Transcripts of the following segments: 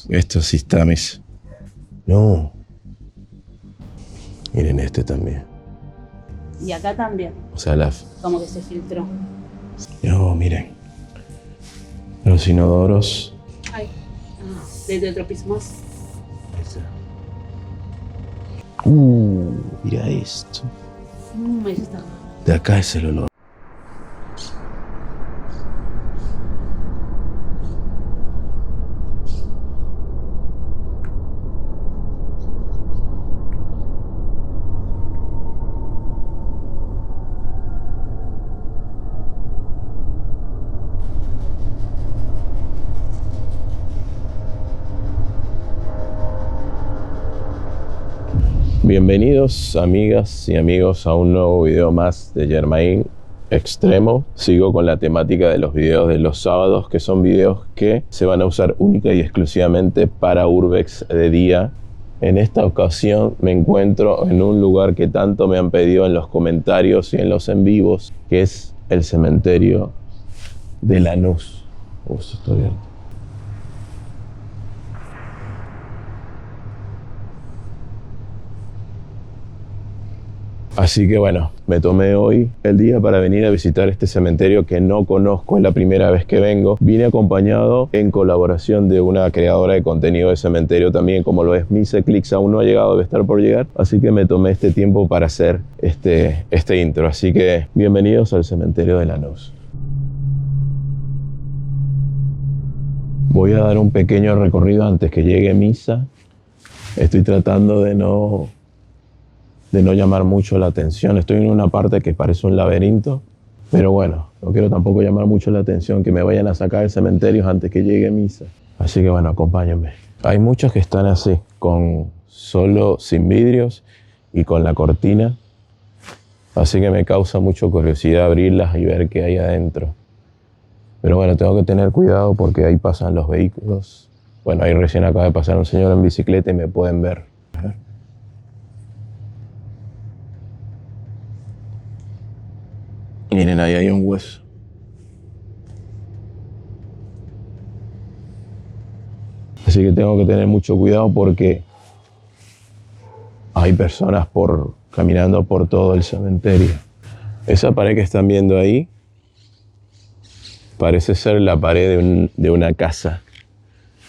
Esto sí está, mis. No. Miren este también. Y acá también. O sea, la... Como que se filtró. No, miren. Los inodoros. Ay. De Tetropismos. Mira esto. Ahí está. De acá es el olor. Bienvenidos amigas y amigos a un nuevo video más de Germain Extremo. Sigo con la temática de los videos de los sábados, que son videos que se van a usar única y exclusivamente para Urbex de día. En esta ocasión me encuentro en un lugar que tanto me han pedido en los comentarios y en los en vivos, que es el cementerio de Lanús. Esto está abierto. Así que bueno, me tomé hoy el día para venir a visitar este cementerio que no conozco, es la primera vez que vengo. Vine acompañado en colaboración de una creadora de contenido de cementerio también, como lo es Miseclix, aún no ha llegado, debe estar por llegar. Así que me tomé este tiempo para hacer este intro. Así que bienvenidos al cementerio de Lanús. Voy a dar un pequeño recorrido antes que llegue misa. Estoy tratando de no llamar mucho la atención. Estoy en una parte que parece un laberinto, pero bueno, no quiero tampoco llamar mucho la atención, que me vayan a sacar del cementerio antes que llegue misa. Así que bueno, acompáñenme. Hay muchos que están así, sin vidrios y con la cortina. Así que me causa mucha curiosidad abrirlas y ver qué hay adentro. Pero bueno, tengo que tener cuidado porque ahí pasan los vehículos. Bueno, ahí recién acaba de pasar un señor en bicicleta y me pueden ver. Miren, ahí hay un hueso. Así que tengo que tener mucho cuidado porque hay personas caminando por todo el cementerio. Esa pared que están viendo ahí parece ser la pared de una casa.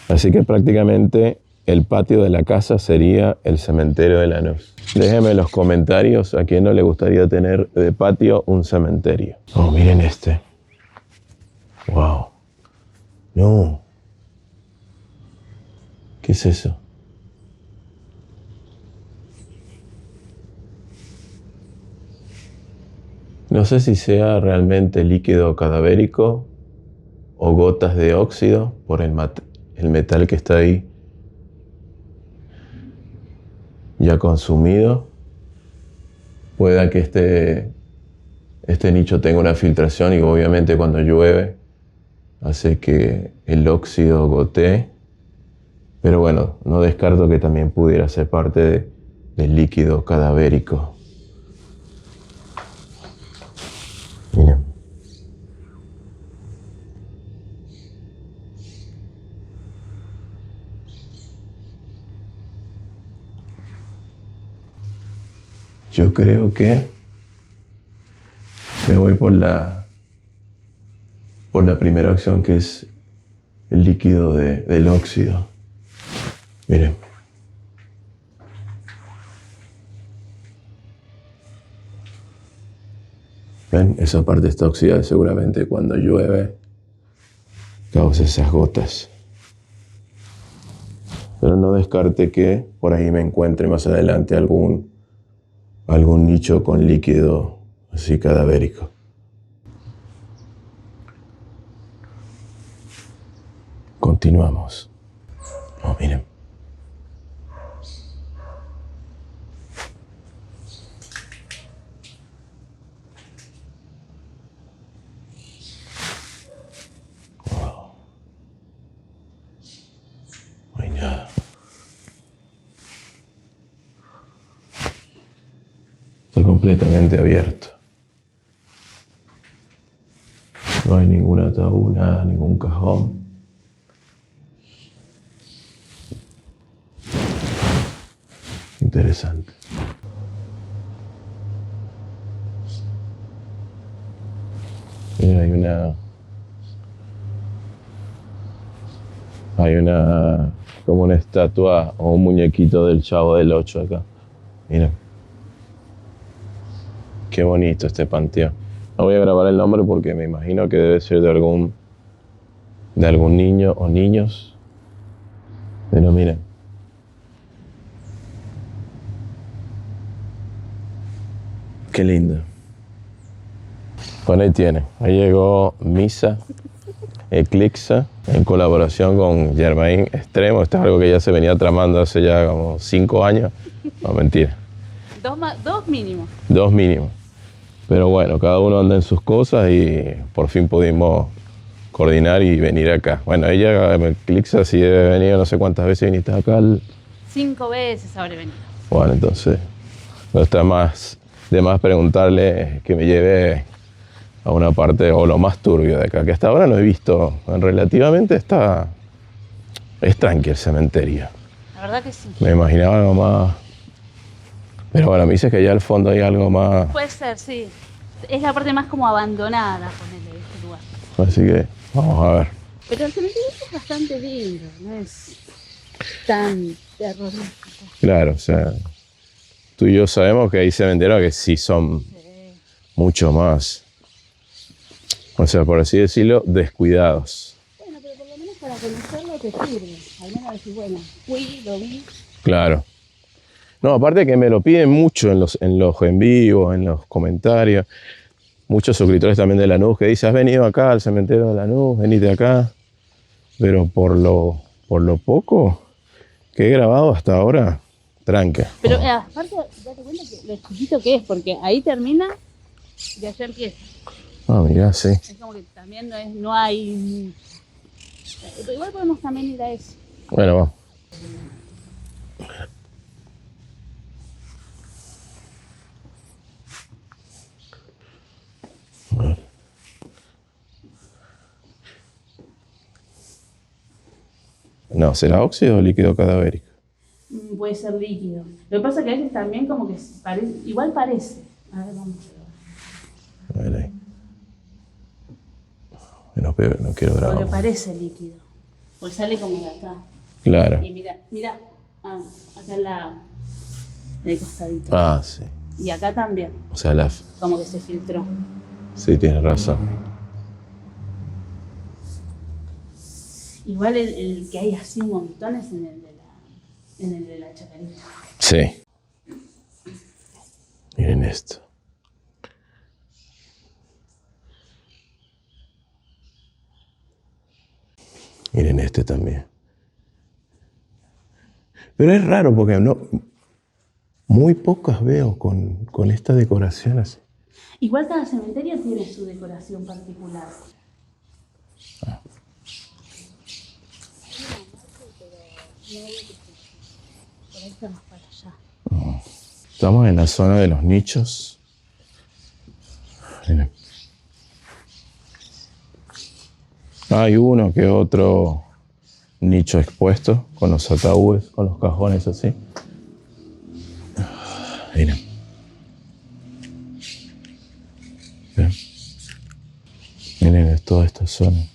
Así que prácticamente el patio de la casa sería el cementerio de Lanús. Déjenme en los comentarios a quién no le gustaría tener de patio un cementerio. Oh, miren este. Wow. No. ¿Qué es eso? No sé si sea realmente líquido cadavérico o gotas de óxido por el metal que está ahí ya consumido. Pueda que este nicho tenga una filtración y obviamente cuando llueve hace que el óxido gotee. Pero bueno, no descarto que también pudiera ser parte del líquido cadavérico. Miren. Yo creo que me voy por la primera opción, que es el líquido del óxido. Miren. ¿Ven? Esa parte está oxidada, seguramente cuando llueve causa esas gotas. Pero no descarte que por ahí me encuentre más adelante algún nicho con líquido así cadavérico. Continuamos. Oh, miren. Wow. No hay nada. Está completamente abierto. No hay ningún ataúd, nada, ningún cajón. interesante. Mira, hay una, como una estatua o un muñequito del Chavo del Ocho acá. Mira. Qué bonito este panteón. No voy a grabar el nombre porque me imagino que debe ser de algún niño o niños. Pero miren. Qué lindo. Bueno, ahí tiene. Ahí llegó Misa Eclipse en colaboración con Germain Extremo. Esto es algo que ya se venía tramando hace ya como 5 años. No, mentira. Dos mínimos. 2 mínimos. Pero bueno, cada uno anda en sus cosas y por fin pudimos coordinar y venir acá. Bueno, ella, Eclipse, sí debe venir, no sé cuántas veces viniste acá. 5 veces habré venido. Bueno, entonces no está más de más preguntarle que me lleve a una parte o lo más turbio de acá, que hasta ahora no he visto. Relativamente es tranqui el cementerio. La verdad que sí. Me imaginaba algo más. Pero bueno, me dices que allá al fondo hay algo más. Puede ser, sí. Es la parte más como abandonada, ponele, de este lugar. Así que vamos a ver. Pero el cementerio es bastante lindo, no es tan terrorífico. Claro, o sea, tú y yo sabemos que hay cementerios que sí son mucho más, o sea, por así decirlo, descuidados. Bueno, pero por lo menos para conocerlo te sirve. Al menos decir, bueno, fui, lo vi. Claro. No, aparte que me lo piden mucho en los en vivo, en los comentarios. Muchos suscriptores también de Lanús que dicen, has venido acá al cementerio de Lanús, venite acá. Pero por lo poco que he grabado hasta ahora, tranca. Pero aparte, date cuenta que lo chiquito que es, porque ahí termina y allá empieza. Ah, mirá, sí. Es como que también no hay... Pero igual podemos también ir a eso. Bueno, vamos. No, ¿será óxido o líquido cadavérico? Puede ser líquido. Lo que pasa es que a veces también como que igual parece. A ver, vamos a ver. A ver ahí. No quiero grabar. Porque parece líquido. Pues sale como de acá. Claro. Y mira. Acá en el costadito. Ah, sí. Y acá también. O sea, Como que se filtró. sí, tienes razón. Igual el que hay así un montón es en el de la Chacarita. Sí. Miren esto. Miren este también. Pero es raro porque muy pocas veo con esta decoración así. Igual cada cementerio tiene su decoración particular. Por ahí estamos para allá. Estamos en la zona de los nichos. Miren. Hay uno que otro nicho expuesto con los ataúdes, con los cajones así. Miren. Bien. Miren, es toda esta zona.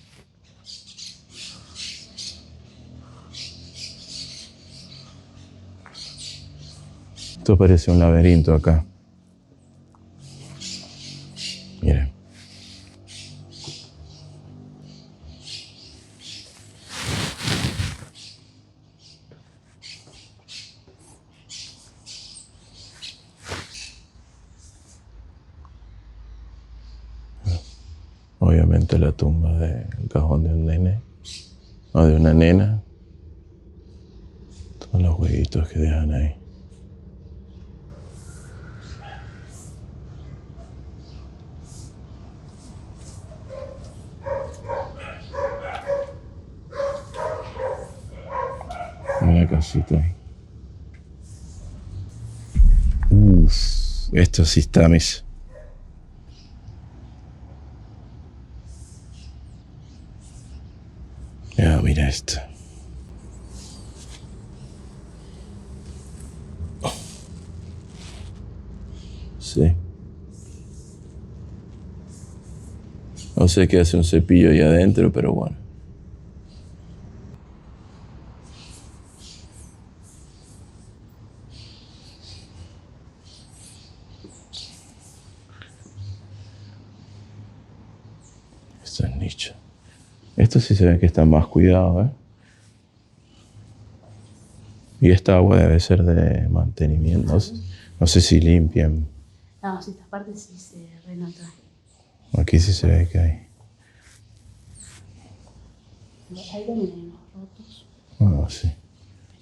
Esto parece un laberinto acá. Miren. Obviamente la tumba del cajón de un nene o de una nena. Todos los huevitos que dejan ahí. Una casita ahí. Esto sí está, mis. Ya, mira esto. Sí. No sé qué hace un cepillo ahí adentro, pero bueno. Estos nichos. Estos sí se ve que están más cuidados, ¿eh? Y esta agua debe ser de mantenimiento. No sé si limpian. No, si esta parte sí se renota. Aquí sí se ve que hay. Ahí también hay unos rotos. Ah, sí.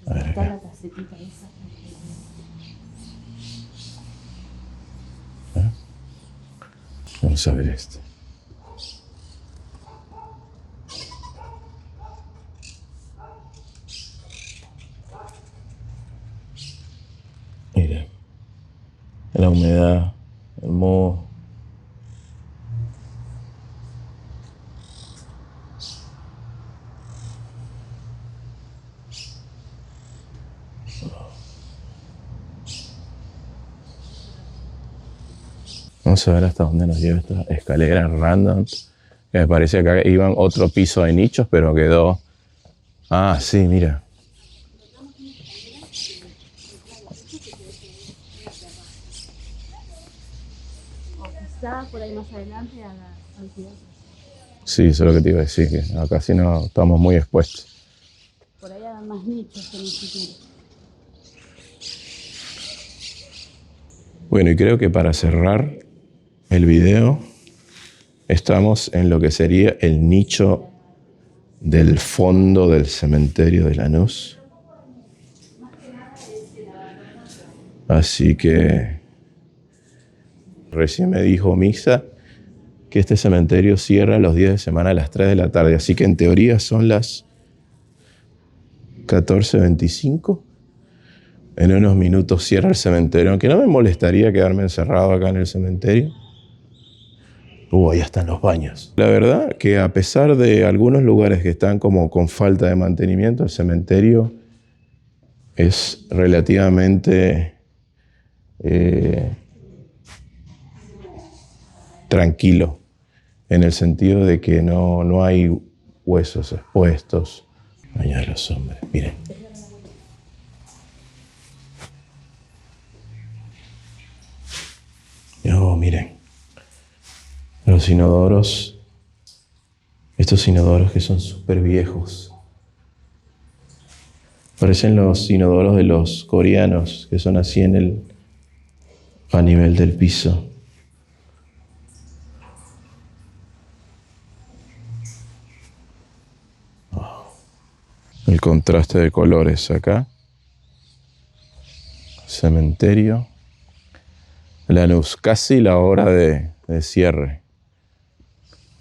Pero está acá. la casetita esa. Vamos a ver este. Mira. La humedad, el moho. Vamos a ver hasta dónde nos lleva esta escalera random. Que me parece que acá iban otro piso de nichos, pero quedó... Ah, sí, mira. O quizá por ahí más adelante al cuidado. Sí, eso es lo que te iba a decir, que acá sí no estamos muy expuestos. Por ahí hagan más nichos en el futuro. Bueno, y creo que para cerrar el video, estamos en lo que sería el nicho del fondo del cementerio de Lanús. Así que recién me dijo Misa que este cementerio cierra los días de semana a las 3 de la tarde. Así que en teoría son las 14:25. En unos minutos cierra el cementerio, aunque no me molestaría quedarme encerrado acá en el cementerio. Ahí están los baños. La verdad que a pesar de algunos lugares que están como con falta de mantenimiento, el cementerio es relativamente tranquilo, en el sentido de que no hay huesos expuestos. Allá los hombres, miren. Oh, miren. Los inodoros. Estos inodoros que son súper viejos. Parecen los inodoros de los coreanos, que son así a nivel del piso. Oh. El contraste de colores acá. Cementerio. Lanús, casi la hora de cierre.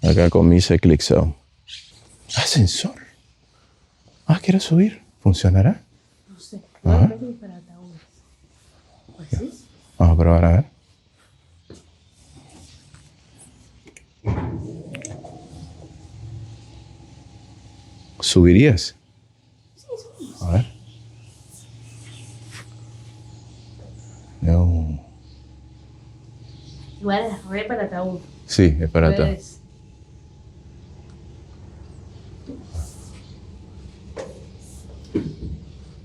Acá con Misa y ClickZone. Ascensor. Ah, ¿quiero subir? ¿Funcionará? No sé. Ajá. Parece que es para ataúdes. ¿Pues sí? Vamos a probar a ver. ¿Subirías? Sí, sí. A ver. No. Igual es re para ataúd. Sí, es para atrás. Pues,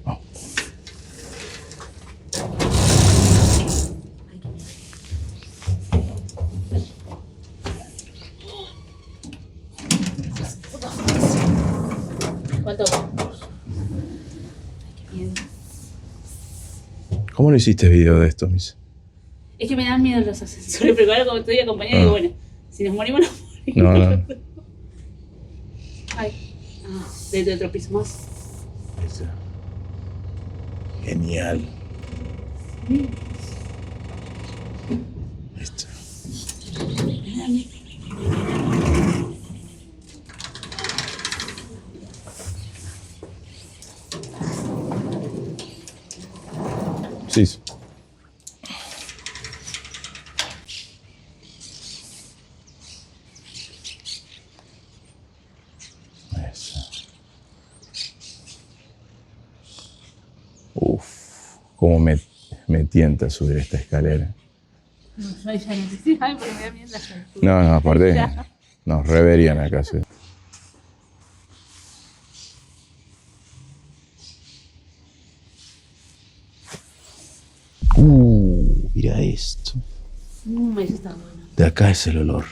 Oh. ¿cuánto vamos? Ay, qué miedo. ¿Cómo no hiciste video de esto, Misa? Es que me dan miedo los ascensores, pero ahora como estoy acompañada, digo, bueno, si nos morimos, nos morimos. No, no. Ay, de otro piso más. Genial. Esto. Sí. Eso. Uf, cómo me tienta subir esta escalera. No, yo ya necesito. Ay, porque me da miedo las alturas. No, aparte, Ya. nos reverían acá. Sí. Mira esto. Eso está bueno. De acá es el olor.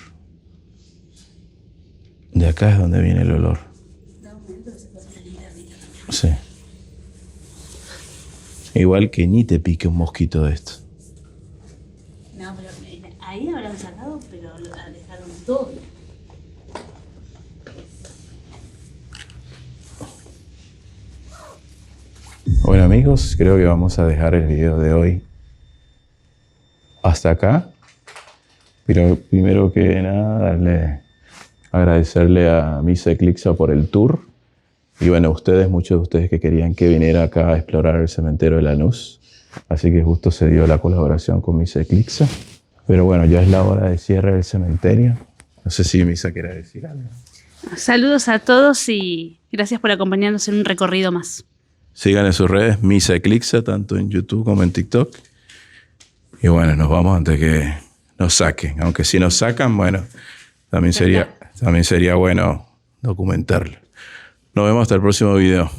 De acá es donde viene el olor. Sí. Igual que ni te pique un mosquito de esto. No, pero ahí habrán sacado, pero lo dejaron todo. Bueno amigos, creo que vamos a dejar el video de hoy hasta acá. Pero primero que nada, agradecerle a Misa Eclipsa por el tour. Y bueno, muchos de ustedes que querían que viniera acá a explorar el cementerio de Lanús. Así que justo se dio la colaboración con Misa Eclipsa. Pero bueno, ya es la hora de cierre del cementerio. No sé si Misa quiere decir algo. Saludos a todos y gracias por acompañarnos en un recorrido más. Sigan en sus redes, Misa Eclipsa, tanto en YouTube como en TikTok. Y bueno, nos vamos antes que nos saquen. Aunque si nos sacan, bueno, también sería bueno documentarlo. Nos vemos hasta el próximo video.